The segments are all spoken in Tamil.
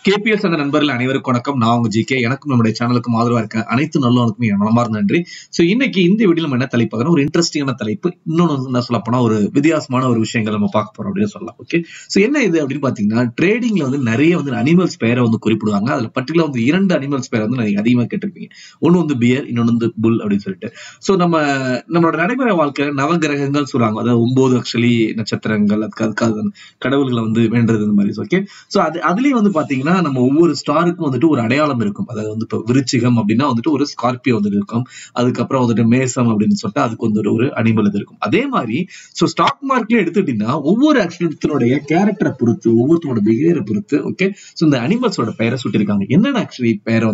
கேபிஎஸ் அந்த நண்பர்கள் அனைவருக்கும் வணக்கம். நான் உங்க ஜிகே. எனக்கும் நம்முடைய சேனலுக்கும் ஆதரவா இருக்கேன் அனைத்து நல்லவனுக்கும் என் மனமார்ந்த நன்றி. சோ இன்னைக்கு இந்த வீடியோ நம்ம என்ன தலைப்பு, ஒரு இன்ட்ரெஸ்டிங்கான தலைப்பு. இன்னொன்னு என்ன சொல்ல போனா ஒரு வித்தியாசமான ஒரு விஷயங்கள் நம்ம பார்க்க போறோம் அப்படின்னு சொல்லலாம். ஓகே, சோ என்ன இது அப்படின்னு பாத்தீங்கன்னா, ட்ரேடிங்ல நிறைய அனிமல்ஸ் பேரை குறிப்பிடுவாங்க. அதுல பர்டிகுலர் இரண்டு அனிமல்ஸ் பேரை நீங்க அதிகமா கேட்டிருப்பீங்க. ஒன்னு பியர், இன்னொன்னு புல் அப்படின்னு சொல்லிட்டு. சோ நம்மளோட நடைமுறை வாழ்க்கையில நவகிரகங்கள் சொல்றாங்க, அதாவது 9 ஆக்சுவலி நட்சத்திரங்கள், அதுக்காக கடவுள்களை வேண்டது இந்த மாதிரி. ஓகே, சோ அதுலயும் பாத்தீங்கன்னா நம்ம ஒவ்வொரு ஸ்டாருக்கும் ஒரு அடையாளம் இருக்கும். அதாவது இப்ப விருச்சிகம் அப்படின்னா ஒரு ஸ்கார்பியோ இருக்கும். அதுக்கப்புறம் மேசம் அப்படின்னு சொல்லிட்டு அதுக்கு ஒரு அனிமல் இது இருக்கும். அதே மாதிரி சோ ஸ்டாக் மார்க்கெட்ல எடுத்துட்டீங்கன்னா ஒவ்வொரு ஆக்சுவலினுடைய கேரக்டரை பொறுத்து, ஒவ்வொருத்தரோட பிஹேவியரை பொறுத்து ஓகே சோ இந்த அனிமல்ஸோட பெயரை சுட்டிருக்காங்க. என்னென்ன ஆக்சுவலி பெயரை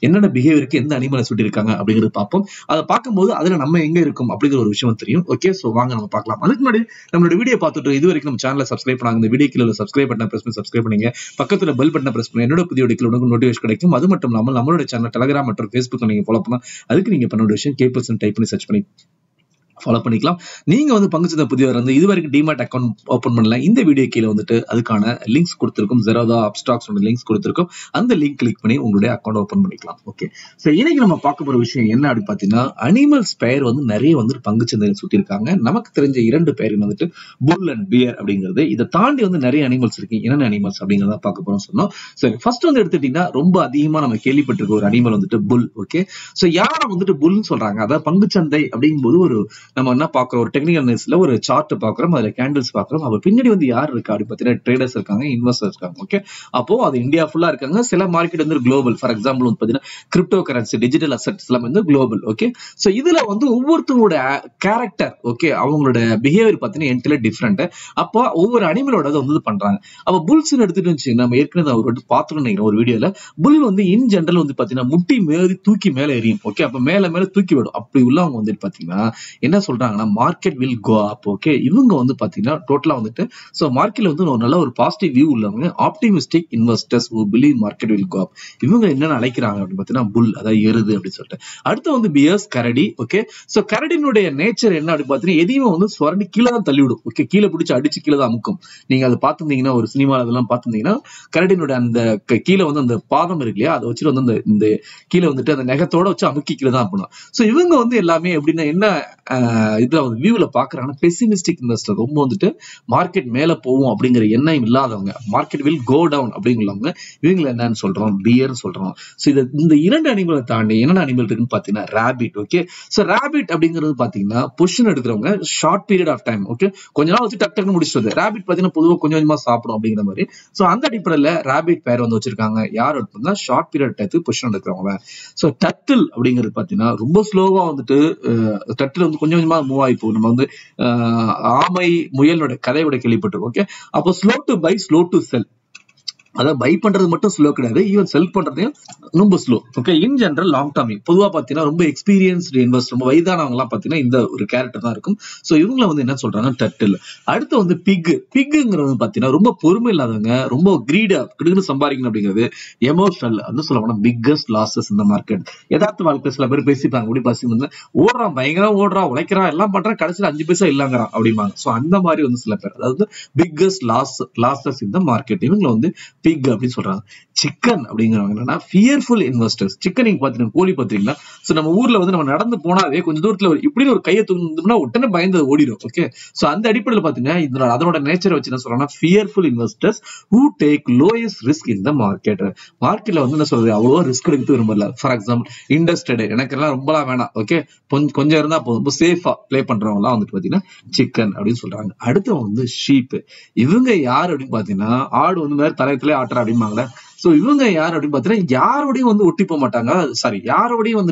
என்னென்ன பிஹேவியருக்கு எந்த அனிமலை சுட்டிருக்காங்க அப்படிங்கிறது பார்ப்போம். அதை பார்க்கும்போது அதுல நம்ம எங்க இருக்கும் அப்படிங்கிற ஒரு விஷயம் தெரியும். ஓகே, சோ வாங்க நம்ம பார்க்கலாம். அதுக்கு முன்னாடி நம்மளோட வீடியோ பார்த்துட்டு இது வரைக்கும் நம்ம சேனலை சப்ஸ்கிரைப் பண்ணாங்க, இந்த வீடியோ கீழே சப்ஸ்கிரைப் பட்டனை பிரஸ் பண்ணி சப்ஸ்கிரைப் பண்ணீங்க, பக்கத்துல பெல் பட்டனை பிரஸ் பண்ணி என்னோட புதிய வீடியோக்கள் உங்களுக்கு நோட்டிஃபிகேஷன் கிடைக்கும். அது மட்டும் இல்லாமல் நம்மளோட சேனல் டெலிகிராம் மற்றும் ஃபேஸ்புக் நீங்க ஃபாலோ பண்ணலாம். அதுக்கு நீங்க பண்ண விஷயம் கேபிஎஸ் டைப் பண்ணி சர்ச் பண்ணி ஃபாலோ பண்ணிக்கலாம். நீங்க பங்குச்சந்தை புதியவர் இதுவரைக்கும் டிமேட் அக்கௌண்ட் ஓபன் பண்ணல, இந்த வீடியோ கீழே அதுக்கான லிங்க்ஸ் கொடுத்திருக்கும். ஜெரோதா அப்ஸ்டாக்ஸ் லிங்க்ஸ் கொடுத்திருக்கும். அந்த லிங்க் கிளிக் பண்ணி உங்களுடைய அக்கௌண்ட் ஓபன் பண்ணிக்கலாம். ஓகே, சோ இன்னைக்கு நம்ம பார்க்க போற விஷயம் என்ன அப்படி பாத்தீங்கன்னா, அனிமல்ஸ் பெயர் நிறைய பங்குச்சந்தையில சுட்டி இருக்காங்க. நமக்கு தெரிஞ்ச இரண்டு பெயர் புல் அண்ட் பியர் அப்படிங்கிறது. இதை தாண்டி நிறைய அனிமல்ஸ் இருக்கு. என்னென்ன அனிமல்ஸ் அப்படிங்கிறத பார்க்க போறோம் சொன்னோம். சரி, ஃபர்ஸ்ட் எடுத்துட்டீங்கன்னா ரொம்ப அதிகமா நம்ம கேள்விப்பட்டிருக்க ஒரு அனிமல் புல். ஓகே, சோ யாரை புல்னு சொல்றாங்க, அதாவது பங்குச்சந்தை அப்படிங்கும்போது ஒரு நம்ம என்ன பாக்குறோம், ஒரு டெக்னிக்கல் நியூஸ்ல ஒரு சார்ட் பாக்குறோம், அதுல கேண்டில்ஸ் பாக்குறோம். அவர் பின்னாடி யார் இருக்கா அப்படி பாத்தீங்கன்னா ட்ரேடர்ஸ் இருக்காங்க, இன்வெஸ்டர்ஸ் இருக்காங்க. ஓகே, அப்போ அது இந்தியா ஃபுல்லா இருக்காங்க. சில மார்க்கெட் குளோபல். ஃபார் எக்ஸாம்பிள் பாத்தீங்கன்னா கிரிப்டோ கரன்சி, டிஜிட்டல் அசெட்ஸ் எல்லாம் குளோபல். ஓகே, சோ இதுல ஒவ்வொருத்தரோட கேரக்டர், ஓகே, அவங்களோட பிஹேவியர் பாத்தீங்கன்னா என்டையர்லி டிஃபரெண்ட். அப்போ ஒவ்வொரு அனிமலோட பண்றாங்க. அப்ப புல்ஸ் எடுத்துட்டு வச்சு நம்ம ஏற்கனவே அவர் பாத்துக்கணும் நினைக்கிறேன் ஒரு வீடியோல. புல் இன் ஜெனரல் பாத்தீங்கன்னா முட்டி மேல தூக்கி மேல எரியும். ஓகே, அப்ப மேல மேல தூக்கி விடும். அப்படி உள்ளவங்க பாத்தீங்கன்னா என்ன சொல்றாங்கன்னா market will go up. Okay, இவங்க பாத்தீங்கன்னா டோட்டலா சோ மார்க்கெட்ல ஒரு நல்ல ஒரு பாசிட்டிவ் வியூ உள்ளவங்க, optimistic investors who believe market will go up. இவங்க என்னன்னு அழைக்கிறாங்க அப்படின்னு பாத்தீங்கன்னா புல், அதாவது எருது அப்படின்னு சொல்லிட்டு. அடுத்து பியர்ஸ், கரடி. ஓகே, சோ கரடினுடைய நேச்சர் என்ன அப்படின்னு பாத்தீங்கன்னா எதையும் சுரண்டி கீழே தான் தள்ளி விடும். ஓகே, கீழே பிடிச்சி அடிச்சு கீழே தான் அமுக்கும். நீங்க அதை பார்த்திருந்தீங்கன்னா ஒரு சினிமால அதெல்லாம் பார்த்திருந்தீங்கன்னா கரடினுடைய அந்த கீழே அந்த பாதம் இருக்கு இல்லையா, அதை வச்சுட்டு இந்த கீழே அந்த நெகத்தோட வச்சு அமுக்கி கீழே தான் பண்ணும். சோ இவங்க எல்லாமே எப்படின்னா என்ன இதுல வியூல பாக்குறாங்கன்னா பெசிமிஸ்டிக் இன்வெஸ்டர். ரொம்ப மார்க்கெட் மேல போகும் அப்படிங்கிற எண்ணம் இல்லாதவங்க, மார்க்கெட் வில் கோ டவுன் அப்படிங்கிறவங்க இவங்களை என்னன்னு சொல்றோம், பியர் சொல்றோம். சோ இந்த இரண்டு அனிமலை தாண்டி என்னென்ன அனிமல் இருக்குன்னு பாத்தீங்கன்னா ராபிட். ஓகே, சோ ராபிட் அப்படிங்கிறது பாத்தீங்கன்னா பொசிஷன் எடுக்கிறவங்க short period of time. Okay, கொஞ்ச நாள் வச்சு டக்கு டக்குன்னு முடிச்சுது. ராபிட் பாத்தீங்கன்னா பொதுவாக கொஞ்சம் கொஞ்சமா சாப்பிடும் அப்படிங்கிற மாதிரி. சோ அந்த அடிப்படையில ராபிட் பேர் வச்சிருக்காங்க. யார் எடுத்தா ஷார்ட் பீரியட் டைத்துக்கு பொசிஷன் எடுக்கிறவங்க. சோ டர்ட்டில் அப்படிங்கிறது பாத்தீங்கன்னா ரொம்ப ஸ்லோவா டர்ட்டில் கொஞ்சம் கொஞ்சமா மூவ் ஆகி போகும். நம்ம ஆமை முயலோட கதையோட கேள்விப்பட்டிருக்கோம். ஓகே, அப்போ slow to buy, slow to sell. அதாவது பை பண்றது மட்டும் ஸ்லோ கிடையாது, ஈவன் செல் பண்றதையும் ரொம்ப ஸ்லோ. ஓகே, இன் ஜெனரல் லாங் டர்ம் பொதுவா பாத்தீங்கன்னா ரொம்ப எக்ஸ்பீரியன்ஸ்டு இன்வெஸ்டர், ரொம்ப வயதானவங்க எல்லாம் பாத்தீங்கன்னா இந்த ஒரு கேரக்டர் தான் இருக்கும். சோ இவங்களை என்ன சொல்றாங்க டர்ட்டில். அடுத்து பிக்குங்கிறது பாத்தீங்கன்னா ரொம்ப பொறுமை இல்லாதவங்க, ரொம்ப கிரீடா கிடுன்னு சம்பாதிக்கணும் அப்படிங்கிறது. எமோஷனல் சொல்ல போனா பிக்கஸ்ட் லாசஸ் இந்த மார்க்கெட். யதார்த்த வாழ்க்கை சில பேர் பேசிப்பாங்க, அப்படி பேசி ஓடுறான், பயங்கரம் ஓடுறான், உழைக்கிறான், எல்லாம் பண்றான், கடைசியில் 5 பைசா இல்லங்கிறான் அப்படிம்பாங்க. சோ அந்த மாதிரி சில பேர், அதாவது பிக்கஸ்ட் லாசஸ் இந்த மார்க்கெட். இவங்களை பிக் அப்படின்னு சொல்றாங்க. சிக்கன் அப்படிங்கிறவங்க என்னன்னா ஃபியர்ஃபுல் இன்வெஸ்டர்ஸ். சிக்கன் நீங்க பாத்தீங்கன்னா கோழி பாத்தீங்கன்னா சோ நம்ம ஊர்ல நம்ம நடந்து போனாவே கொஞ்சம் தூரத்துல இப்படி ஒரு கையை தூங்கினா உடனே பயந்து ஓடிடும். ஓகே, சோ அந்த அடிப்படையில் பாத்தீங்கன்னா அதனோட நேச்சரை வச்சு என்ன சொல்றாங்கன்னா fearful investors who take lowest risk in the market. மார்க்கெட்ல என்ன சொல்றது, அவ்வளவா ரிஸ்க் எடுத்து விரும்பல. ஃபார் எக்ஸாம்பிள் இண்டஸ்ட்ரேட், எனக்கு எல்லாம் ரொம்பலாம் வேணாம், ஓகே கொஞ்சம் இருந்தா போதும், சேஃபா பிளே பண்றவங்க எல்லாம் பாத்தீங்கன்னா சிக்கன் அப்படின்னு சொல்றாங்க. அடுத்து ஷீப். இவங்க யார் அப்படின்னு பாத்தீங்கன்னா ஆடு மாதிரி தலையத்திலே ஆட்டுற அப்படிம்பாங்களே. சோ இவங்க யார் அப்படின்னு பாத்தீங்கன்னா யாரோடையும் ஒட்டி போக மாட்டாங்க. சாரி, யாரோடையும்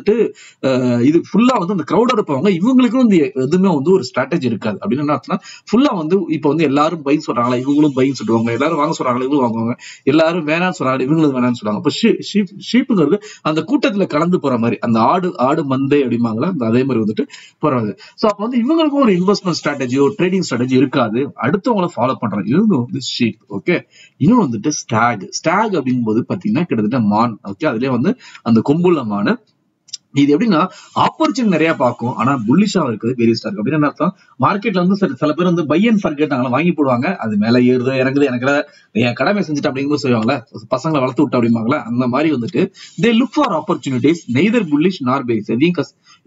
இது ஃபுல்லா அந்த கிரௌட் இருப்பவங்க. இவங்களுக்கும் எதுவுமே ஒரு ஸ்ட்ராட்டஜி இருக்காது. அப்படின்னு என்ன அர்த்தம்னா ஃபுல்லா இப்ப எல்லாரும் பை சொல்றாங்களா இவங்களும் பை சொல்லுவாங்க, எல்லாரும் வாங்க சொல்றாங்களா இவங்களும் வாங்குவாங்க, எல்லாரும் வேணாம்னு சொல்றாங்க இவங்களும் வேணாம்னு சொல்லுவாங்க. அப்ப ஷீப்புங்கிறது அந்த கூட்டத்துல கலந்து போற மாதிரி, அந்த ஆடு மந்தை அப்படிம்பாங்களா, அதே மாதிரி போறாங்க. சோ அப்ப இவங்களுக்கும் ஒரு இன்வெஸ்ட்மெண்ட் ஸ்ட்ராட்டஜி, ஒரு ட்ரேடிங் ஸ்ட்ராட்டஜி இருக்காது. அடுத்தவங்களை ஃபாலோ பண்றாங்க. இவங்க ஷீப். ஓகே, இன்னும் ஸ்டாக். ஸ்டாக் அப்படிங்கும்போது பாத்தீங்கன்னா கிட்டத்தட்ட மான். ஓகே, அதுலயே அந்த கொம்புள்ள மான். இது எப்படின்னா ஆப்பர்ச்சுனிட்டி நிறைய பார்க்கும், ஆனா புல்லிஷா இருக்குது பெரிஸ்டா இருக்கு. அப்படின்னு என்ன அர்த்தம்? மார்க்கெட்ல வந்து சில பேர் வந்து பை அண்ட் ஃபர்கெட் வாங்கி போடுவாங்க, அது மேல ஏறுது இறங்குது, எனக்கு என் கடமை செஞ்சுட்டு அப்படிங்கும்போது சொல்லுவாங்களே, பசங்களை வளர்த்து விட்டு அப்படிம்பாங்களே, அந்த மாதிரி வந்துட்டு they look for opportunities neither bullish நார் பேஸ், எதையும்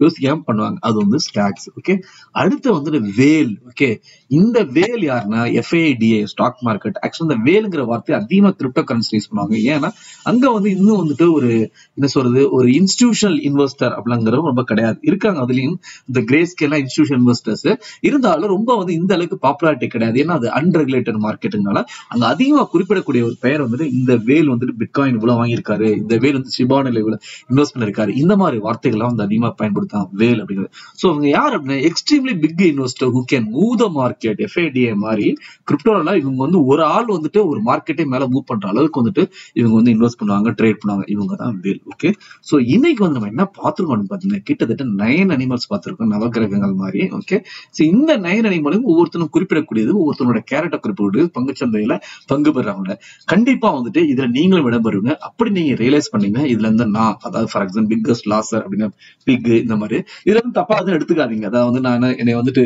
யோசிக்காம பண்ணுவாங்க. அது வந்து ஸ்டாக்ஸ். ஓகே, அடுத்து வந்துட்டு வேல். ஓகே, இந்த வேல் யாருன்னா FADA ஸ்டாக் மார்க்கெட். ஆக்சுவலா இந்த வேலுங்கிற வார்த்தை அதிகமா கிரிப்டோ கரன்சி யூஸ் பண்ணுவாங்க. ஏன்னா அங்க வந்து இன்னும் வந்துட்டு ஒரு என்ன சொல்றது, ஒரு இன்ஸ்டிடியூஷனல் இன்வெஸ்டர் அப்படிங்கிறது ரொம்ப கிடையாது. இருக்காங்க அதுலயும் இந்த கிரே ஸ்கேல் இன்ஸ்டிடியூஷனல் இன்வெஸ்டர்ஸ் இருந்தாலும் ரொம்ப வந்து இந்த அளவுக்கு பாப்புலாரிட்டி கிடையாது. ஏன்னா அது அன்ரெகுலேட்டட் மார்க்கெட்டுனால அங்க அதிகமா குறிப்பிடக்கூடிய ஒரு பெயர் வந்துட்டு இந்த வேல் வந்துட்டு பிட்காயின் இவ்வளவு வாங்கியிருக்காரு, இந்த வேல் வந்து சிபானில் இவ்வளவு இன்வெஸ்ட் பண்ணிருக்காரு, இந்த மாதிரி வார்த்தைகள்லாம் வந்து அதிகமா பயன்படுத்தாங்க வேல் அப்படிங்கிறது. சோ அவங்க யார் அப்படின்னா extremely big investor who can move the market. FADA மாதிரி கிரிப்டோல இவங்க வந்து ஒரு ஆள் வந்துட்டு ஒரு மார்க்கெட்டே மேல மூவ் பண்ற அளவுக்கு வந்துட்டு இவங்க வந்து இன்வெஸ்ட் பண்ணுவாங்க, ட்ரேட் பண்ணுவாங்க. இவங்க தான் வேல். ஓகே, சோ இன்னைக்கு வந்து நம்ம என்ன பார்த்திருக்கோம் பாத்தீங்கன்னா கிட்டத்தட்ட 9 அனிமல்ஸ் பார்த்திருக்கோம், நவகிரகங்கள் மாதிரி. ஓகே, சோ இந்த 9 அனிமலும் ஒவ்வொருத்தரும் குறிப்பிடக்கூடியது, ஒவ்வொருத்தரோட கேரக்டர் குறிப்பிடக்கூடியது, பங்குச்சந்தையில பங்கு பெறாங்க. கண்டிப்பா வந்துட்டு இதுல நீங்களும் இடம்பெறுங்க. அப்படி நீங்க ரியலைஸ் பண்ணீங்க இதுல இருந்து நான், அதாவது ஃபார் எக்ஸாம்பிள் பிக்கஸ்ட் லாசர் அப்படின்னா பிக், இந்த மாதிரி இதுல இருந்து தப்பா வந்து எடுத்துக்காதீங்க. அதாவது வந்து நான் என்னை வந்துட்டு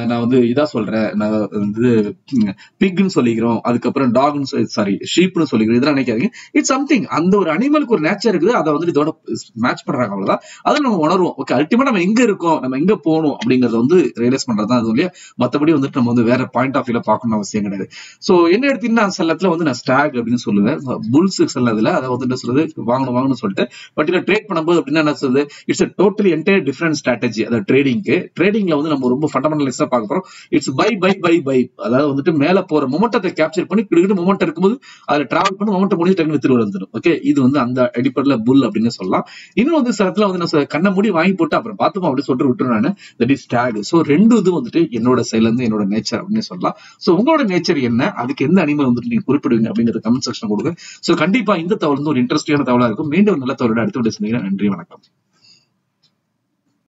நான் வந்து இதா சொல்றேன், நான் வந்து பிக்னு சொல்லிக்கிறோம், அதுக்கப்புறம் டாக்னு சாரி ஷீப்னு சொல்லிக்கிறோம், இதெல்லாம் நினைக்காதீங்க. இட்ஸ் சம்திங், அந்த ஒரு அனிமலுக்கு ஒரு நேச்சர் இருக்குது, அதை வந்து இதோட மேட்ச் பண்றாங்க, அவ்வளவுதான். அதை நம்ம உணர்வோம். ஓகே, அல்டிமேட் நம்ம எங்க இருக்கோம், நம்ம எங்க போகணும் அப்படிங்கறத வந்து ரியலைஸ் பண்றதுதான் அது இல்லையா. மத்தபடி வந்துட்டு நம்ம வந்து வேற பாயிண்ட் ஆஃப் வியூல பார்க்கணும் அவசியம் கிடையாது. சோ என்ன எடுத்தீங்கன்னா சில இடத்துல வந்து நான் ஸ்டாக் அப்படின்னு சொல்லுவேன், புல்ஸ் சிலதுல அதை வந்து என்ன சொல்றது வாங்கணும்னு சொல்லிட்டு, பட் இதை ட்ரேட் பண்ணும்போது அப்படின்னா என்ன சொல்றது, it's totally entire different strategy. அதாவது ட்ரேடிங்ல வந்து நம்ம ரொம்ப ஃபண்டமெண்டலிஸ்டா பார்க்க போறோம். It's buy buy buy buy, அதாவது வந்துட்டு மேல போற மொமெண்டத்தை கேப்சர் பண்ணி கிட்ட மொமெண்ட் இருக்கும்போது அதுல டிராவல் பண்ணி மொமெண்ட் முடிஞ்சு டக்குனு வித்துட்டு வந்துடும். ஓகே, இது வந்து அந்த அடிப்படையில புல் அப்படின்னு சொல்லலாம். இன்னும் வந்து சில இடத்துல வந்து நான் கண்ணை மூடி வாங்கி போட்டு அப்புறம் பார்த்துப்போம் அப்படின்னு சொல்லிட்டு விட்டுருவேன், தட் இஸ் டேக். சோ ரெண்டு இது வந்துட்டு என்னோட சைட்ல இருந்து என்னோட நேச்சர் அப்படின்னு சொல்லலாம். சோ உங்களோட நேச்சர் என்ன, அதுக்கு எந்த அனிமல் வந்துட்டு நீங்க குறிப்பிடுவீங்க அப்படிங்கறது கமெண்ட் செக்ஷன் கொடுங்க. சோ கண்டிப்பா இந்த தகவல் வந்து ஒரு இன்ட்ரெஸ்டிங்கான தகவலா இருக்கும். மீண்டும் நல்ல தகவலோட அடுத்த வீடியோ சந்திக்கிறேன். நன்றி, வணக்கம்.